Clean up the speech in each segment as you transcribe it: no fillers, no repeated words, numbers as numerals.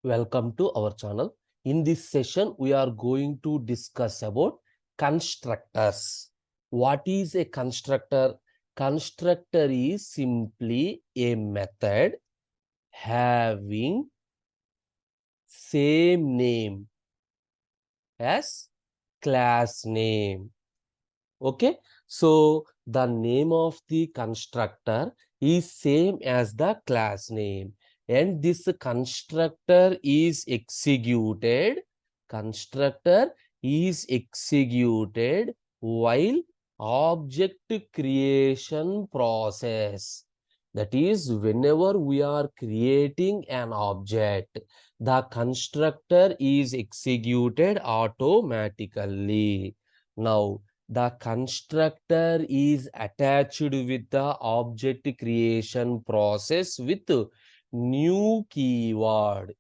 Welcome to our channel. In this session, we are going to discuss about constructors. What is a constructor? Constructor is simply a method having same name as class name. Okay, so the name of the constructor is same as the class name, and this constructor is executed. Constructor is executed while object creation process. That is, whenever we are creating an object, the constructor is executed automatically. Now, the constructor is attached with the object creation process with new keyword.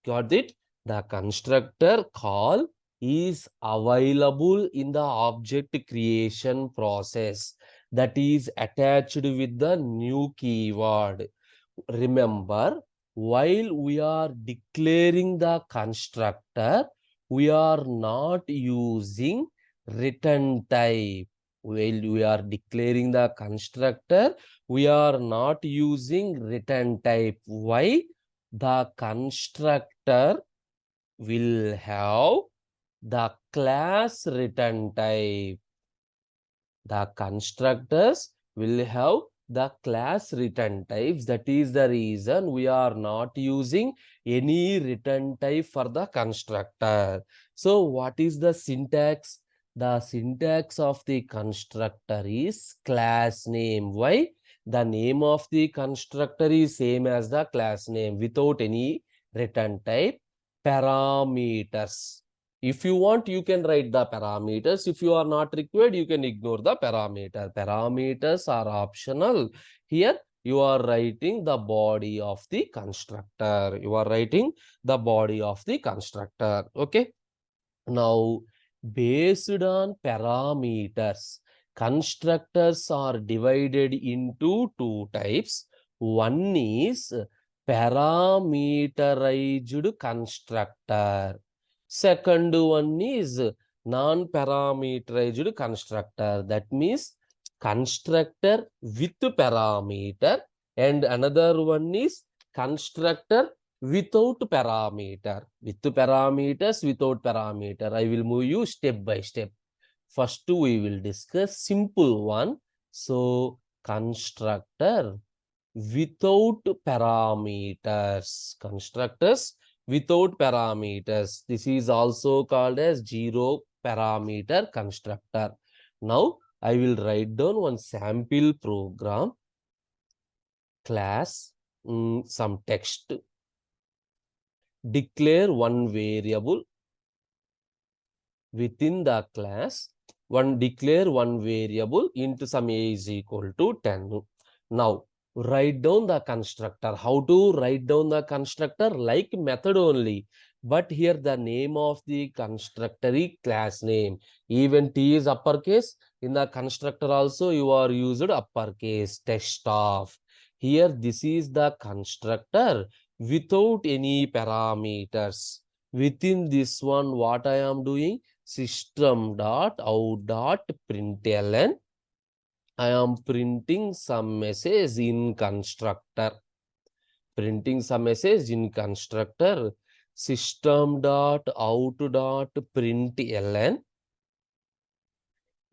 Got it? The constructor call is available in the object creation process that is attached with the new keyword. Remember, while we are declaring the constructor, we are not using return type. While we are declaring the constructor, we are not using return type. Why? The constructor will have the class return type. The constructors will have the class return types. That is the reason we are not using any return type for the constructor. So what is the syntax? The syntax of the constructor is class name. Why? The name of the constructor is same as the class name without any return type. Parameters. If you want, you can write the parameters. If you are not required, you can ignore the parameter. Parameters are optional. Here, you are writing the body of the constructor. You are writing the body of the constructor. Okay. Now, based on parameters, constructors are divided into two types. One is parameterized constructor. Second one is non-parameterized constructor. That means constructor with parameter, and another one is constructor without parameter. With parameters, without parameter. I will move you step by step. First, we will discuss simple one. So, constructor without parameters. Constructors without parameters. This is also called as zero parameter constructor. Now, I will write down one sample program. Class, some text. Declare one variable within the class. Declare one variable into some a is equal to 10. Now, write down the constructor. How to write down the constructor? Like method only. But here the name of the constructor is class name. Even T is uppercase. In the constructor also you are used uppercase. Test of. Here this is the constructor without any parameters. Within this one, what I am doing? System.out.println. I am printing some message in constructor. Printing some message in constructor. System.out.println.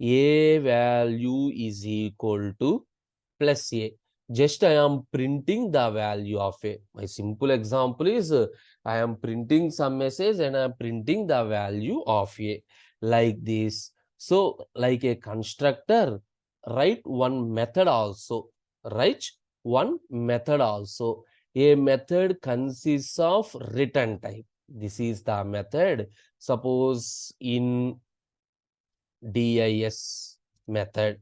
A value is equal to plus A. Just I am printing the value of A. My simple example is I am printing some message and I am printing the value of A like this. So like a constructor, write one method also. Write one method also. A method consists of return type. This is the method. Suppose in dis method.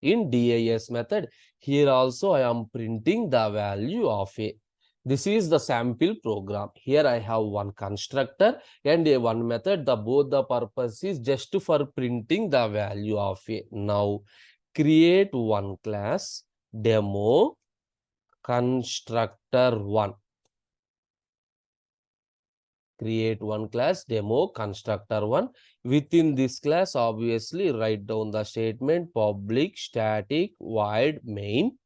In dis method, here also I am printing the value of A. This is the sample program. Here I have one constructor and one method. Both the purpose is just for printing the value of A. Now, create one class, demo constructor 1. create one class demo constructor1. Within this class, obviously write down the statement public static void main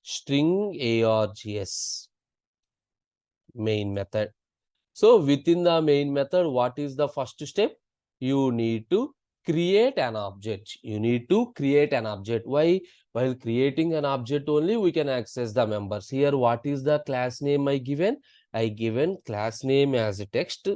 string args main method. So within the main method, what is the first step? You need to create an object. You need to create an object. Why? While creating an object only, we can access the members. Here, what is the class name I given? I given class name as a text.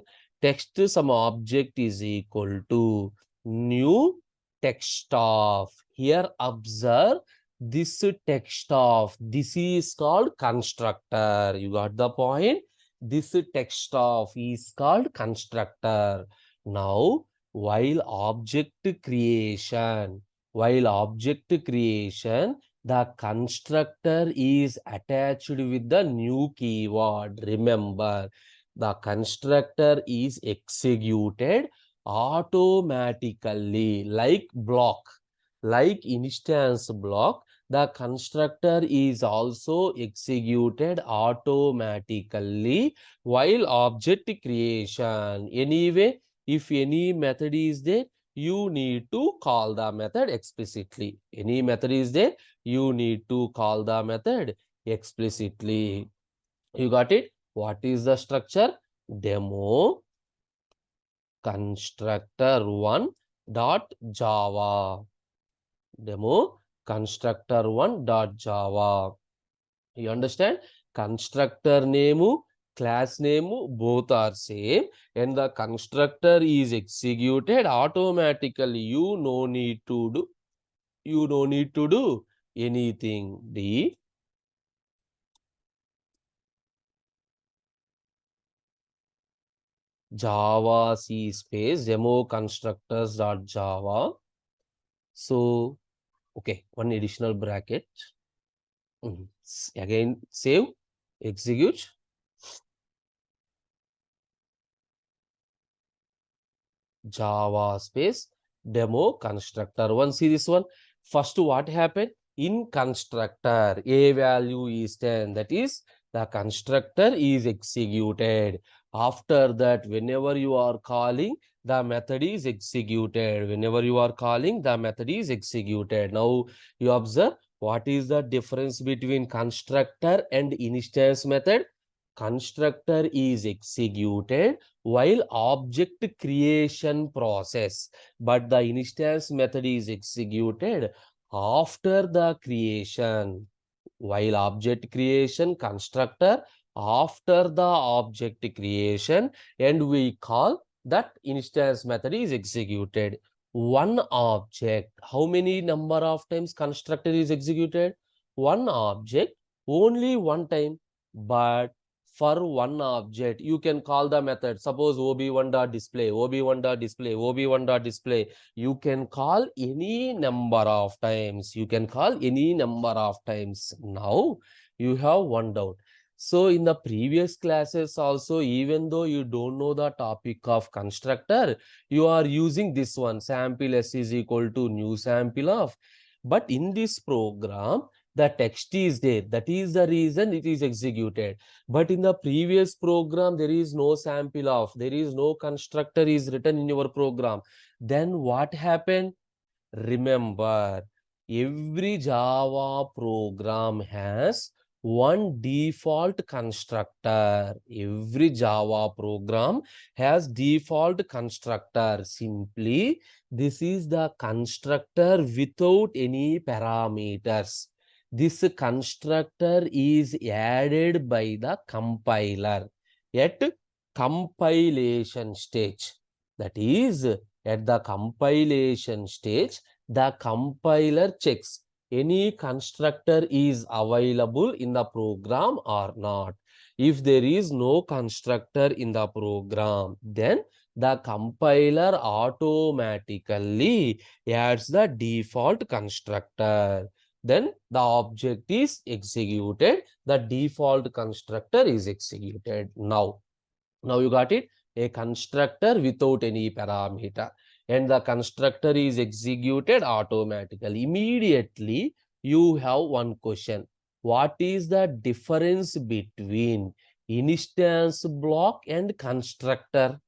Text some object is equal to new text of. Here, observe this text of. This is called constructor. You got the point? This text of is called constructor. Now, while object creation, the constructor is attached with the new keyword. Remember, the constructor is executed automatically like block, like instance block. The constructor is also executed automatically while object creation. Anyway, if any method is there, you need to call the method explicitly. Any method is there, you need to call the method explicitly. You got it? What is the structure? Demo constructor1 dot java. Demo constructor1 dot java. You understand? Constructor name, class name, both are same, and the constructor is executed automatically. You no need to do anything. The Java C space demo constructors dot java. So okay, one additional bracket. Again, save, execute. Java space demo constructor1. See this one. First, what happened? In constructor, a value is 10. That is, the constructor is executed. After that, whenever you are calling, the method is executed. Whenever you are calling, the method is executed. Now, you observe what is the difference between constructor and instance method. Constructor is executed while object creation process, but the instance method is executed after the creation. While object creation, constructor after the object creation, and we call that instance method is executed. One object, how many number of times constructor is executed? One object, only one time, but for one object, you can call the method. Suppose ob1.display, ob1.display, ob1.display. You can call any number of times. You can call any number of times. Now, you have one doubt. So, in the previous classes also, even though you don't know the topic of constructor, you are using this one, sample s is equal to new sample of. But in this program, the text is there. That is the reason it is executed. But in the previous program, there is no sample of, there is no constructor is written in your program. Then what happened? Remember, every Java program has one default constructor. Every Java program has default constructor. Simply, this is the constructor without any parameters. This constructor is added by the compiler at compilation stage. That is, at the compilation stage, the compiler checks any constructor is available in the program or not. If there is no constructor in the program, then the compiler automatically adds the default constructor. Then the object is executed, the default constructor is executed. Now you got it? A constructor without any parameter, and the constructor is executed automatically. Immediately, you have one question. What is the difference between Instance block and constructor.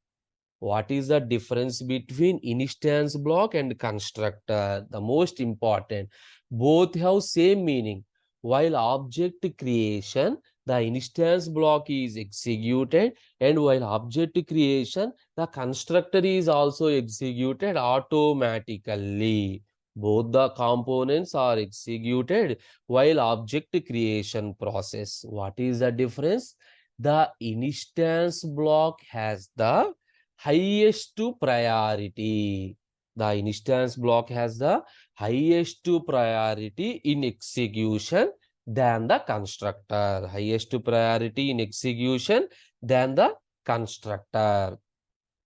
What is the difference between instance block and constructor? The most important. Both have same meaning. While object creation, the instance block is executed, and while object creation, the constructor is also executed automatically. Both the components are executed while object creation process. What is the difference? The instance block has the highest priority. The instance block has the highest priority in execution than the constructor. Highest priority in execution than the constructor.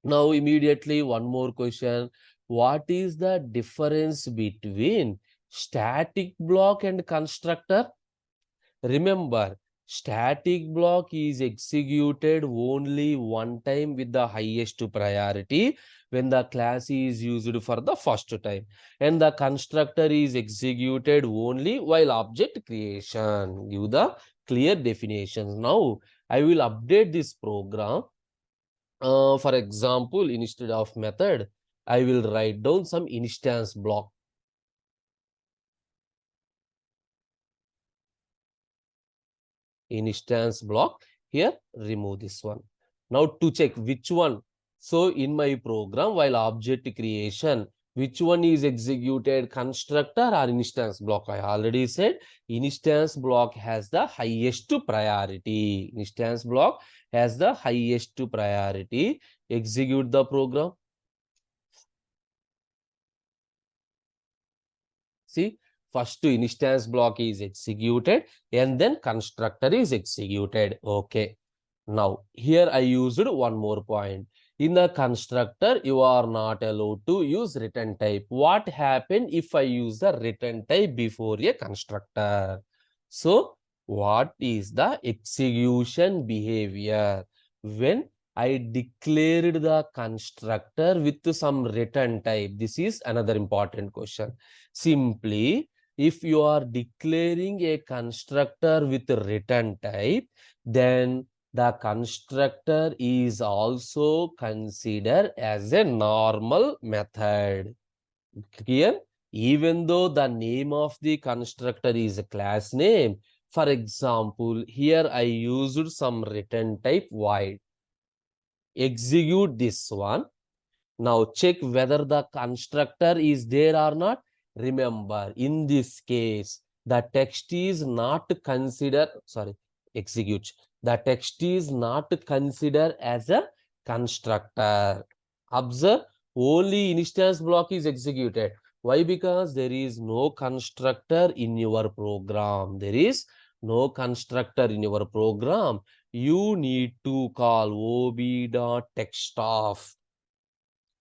Now, immediately, one more question. What is the difference between static block and constructor? Remember, static block is executed only one time with the highest priority when the class is used for the first time, and the constructor is executed only while object creation. Give the clear definitions. Now, I will update this program. For example, instead of method, I will write down some instance block. Instance block. Here, remove this one. Now to check which one. So in my program, while object creation, which one is executed, constructor or instance block? I already said instance block has the highest priority. Instance block has the highest priority. Execute the program. See, first instance block is executed and then constructor is executed. Okay. Now, here I used one more point. In the constructor, you are not allowed to use return type. What happens if I use the return type before a constructor? So, what is the execution behavior? When I declared the constructor with some return type. This is another important question. Simply, if you are declaring a constructor with a return type, then the constructor is also considered as a normal method. Clear? Even though the name of the constructor is a class name, for example, here I used some return type void. Execute this one. Now check whether the constructor is there or not. Remember, in this case, the text is not considered, sorry, execute. The text is not considered as a constructor. Observe, only instance block is executed. Why? Because there is no constructor in your program. There is no constructor in your program. You need to call ob.textoff.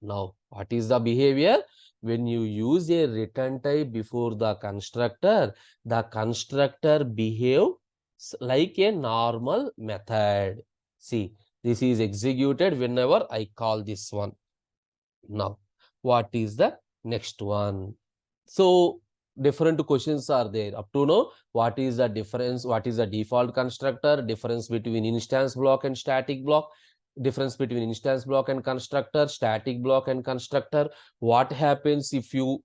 Now, what is the behavior? When you use a return type before the constructor behave like a normal method. See, this is executed whenever I call this one. Now, what is the next one? So, different questions are there. Up to now, what is the difference? What is the default constructor? Difference between instance block and static block? Difference between instance block and constructor, static block and constructor. What happens if you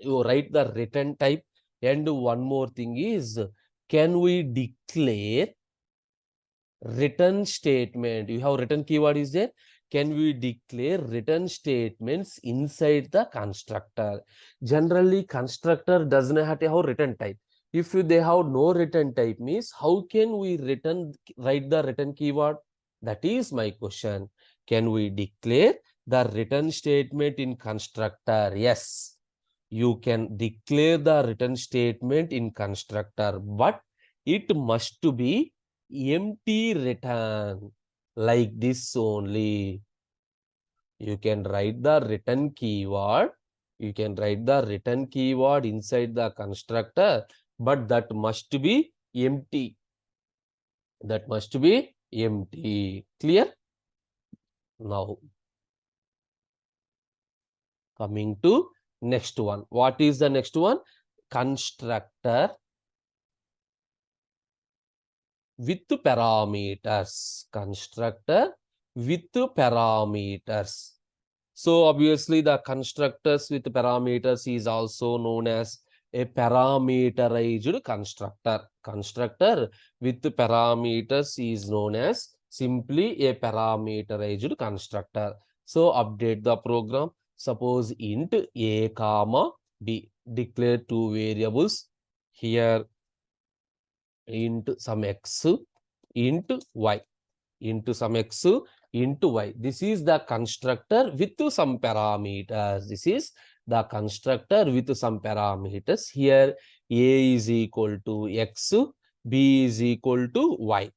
write the return type? And one more thing is, can we declare return statement? You have return keyword is there. Can we declare return statements inside the constructor? Generally, constructor doesn't have to have return type. If they have no return type, means how can we write the return keyword? That is my question. Can we declare the return statement in constructor? Yes, you can declare the return statement in constructor, but it must be empty return, like this only. You can write the return keyword. You can write the return keyword inside the constructor, but that must be empty. That must be empty. Clear? Now, coming to next one. What is the next one? Constructor with parameters. Constructor with parameters. So obviously the constructors with parameters is also known as a parameterized constructor. Constructor with parameters is known as simply a parameterized constructor. So update the program. Suppose int a comma b, declare two variables here, int some x, int y, into some x into y. This is the constructor with some parameters. This is the constructor with some parameters. Here a is equal to x, b is equal to y.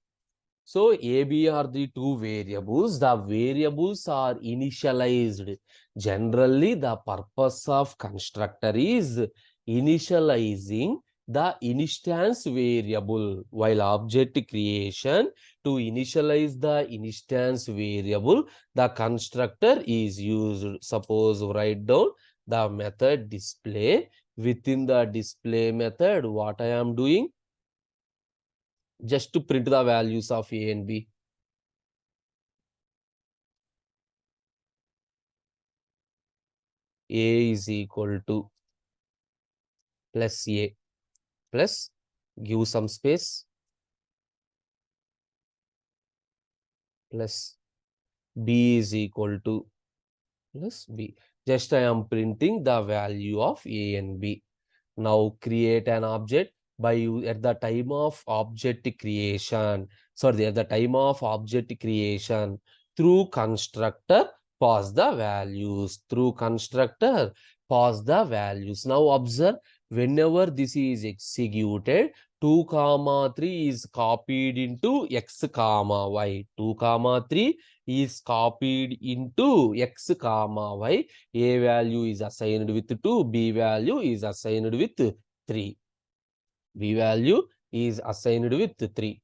So A, B are the two variables. The variables are initialized. Generally, the purpose of constructor is initializing the instance variable, while object creation, to initialize the instance variable, the constructor is used. Suppose write down the method display. Within the display method, what I am doing? Just to print the values of A and B. A is equal to plus A plus, give some space, plus B is equal to plus B. Just I am printing the value of A and B. Now create an object at the time of object creation. Sorry, at the time of object creation, through constructor pass the values. Through constructor pass the values. Now observe, whenever this is executed, 2 comma 3 is copied into x comma y. 2 comma 3 is copied into x comma y. A value is assigned with 2, B value is assigned with 3. B value is assigned with 3.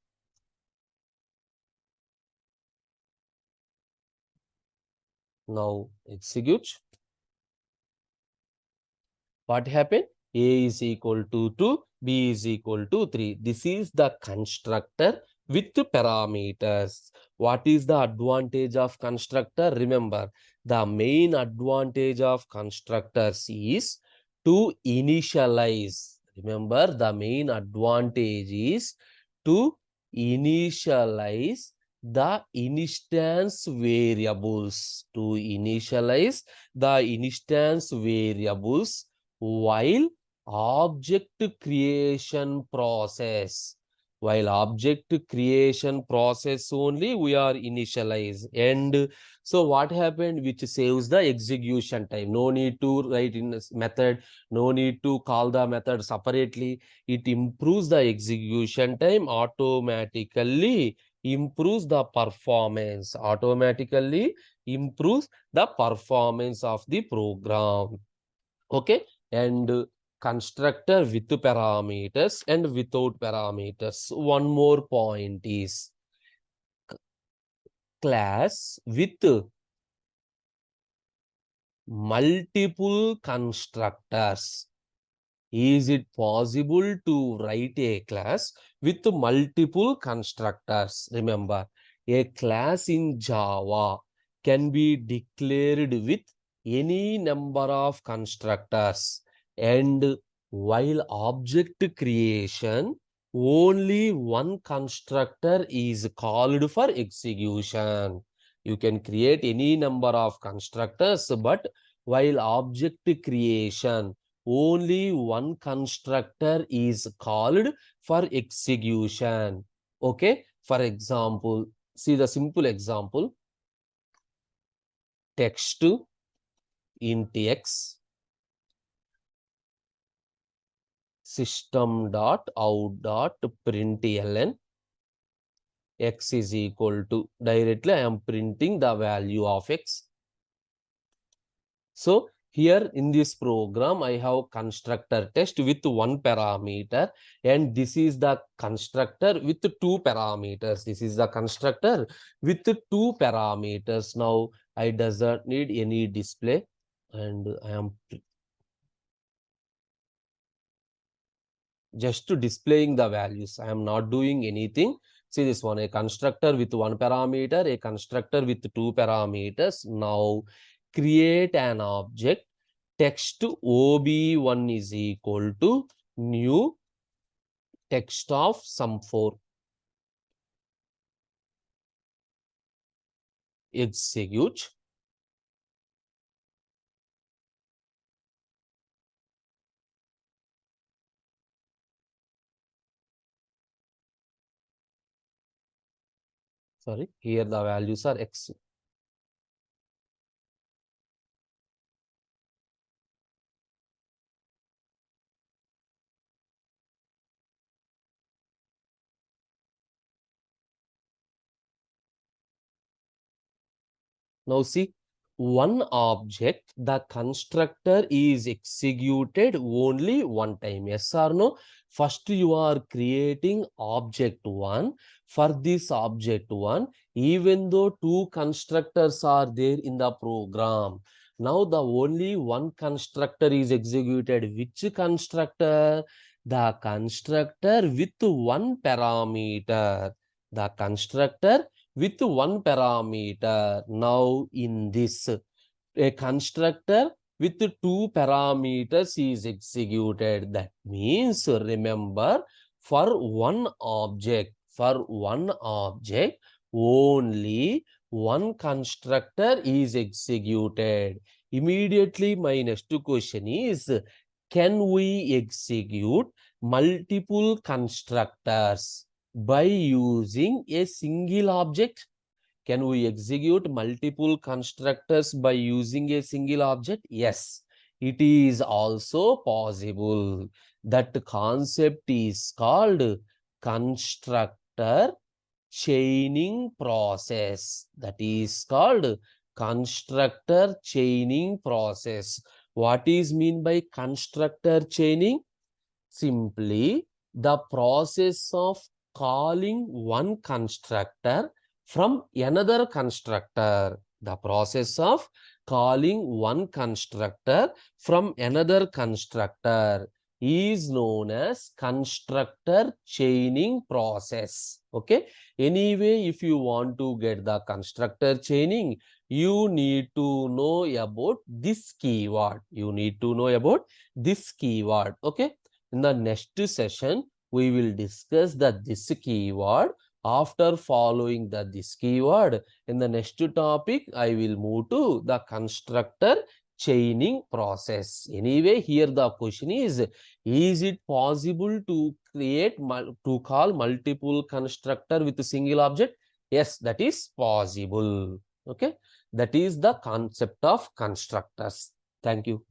Now execute. What happened? A is equal to 2, B is equal to 3. This is the constructor with parameters. What is the advantage of constructor? Remember, the main advantage of constructors is to initialize. Remember, the main advantage is to initialize the instance variables. To initialize the instance variables while object creation process. While object creation process only we are initialize. And so what happened, which saves the execution time. No need to write in this method, no need to call the method separately. It improves the execution time, automatically improves the performance, automatically improves the performance of the program. Okay, and constructor with parameters and without parameters. One more point is class with multiple constructors. Is it possible to write a class with multiple constructors? Remember, a class in Java can be declared with any number of constructors, and while object creation, only one constructor is called for execution. You can create any number of constructors, but while object creation, only one constructor is called for execution. Okay, for example, see the simple example, text int x system.out.println x is equal to, directly I am printing the value of x. So here in this program, I have constructor test with one parameter, and this is the constructor with two parameters. This is the constructor with two parameters. Now I doesn't need any display, and I am just to displaying the values. I am not doing anything. See this one, a constructor with one parameter, a constructor with two parameters. Now create an object. Text ob1 is equal to new text of sum4. Execute. Sorry, here the values are x. Now see, one object, the constructor is executed only one time. Yes or no? First you are creating object 1. For this object 1, even though two constructors are there in the program, now the only one constructor is executed. Which constructor? The constructor with one parameter. The constructor with one parameter. Now in this, a constructor with two parameters is executed. That means, remember, for one object, only one constructor is executed. Immediately my next question is, can we execute multiple constructors by using a single object? Can we execute multiple constructors by using a single object? Yes, it is also possible. That concept is called constructor chaining process. That is called constructor chaining process. What is mean by constructor chaining? Simply the process of calling one constructor from another constructor. The process of calling one constructor from another constructor is known as constructor chaining process. Okay. Anyway, if you want to get the constructor chaining, you need to know about this keyword. Okay. In the next session, we will discuss this keyword. After following this keyword, in the next topic, I will move to the constructor chaining process. Anyway, here the question is it possible to call multiple constructor with a single object? Yes, that is possible. Okay, that is the concept of constructors. Thank you.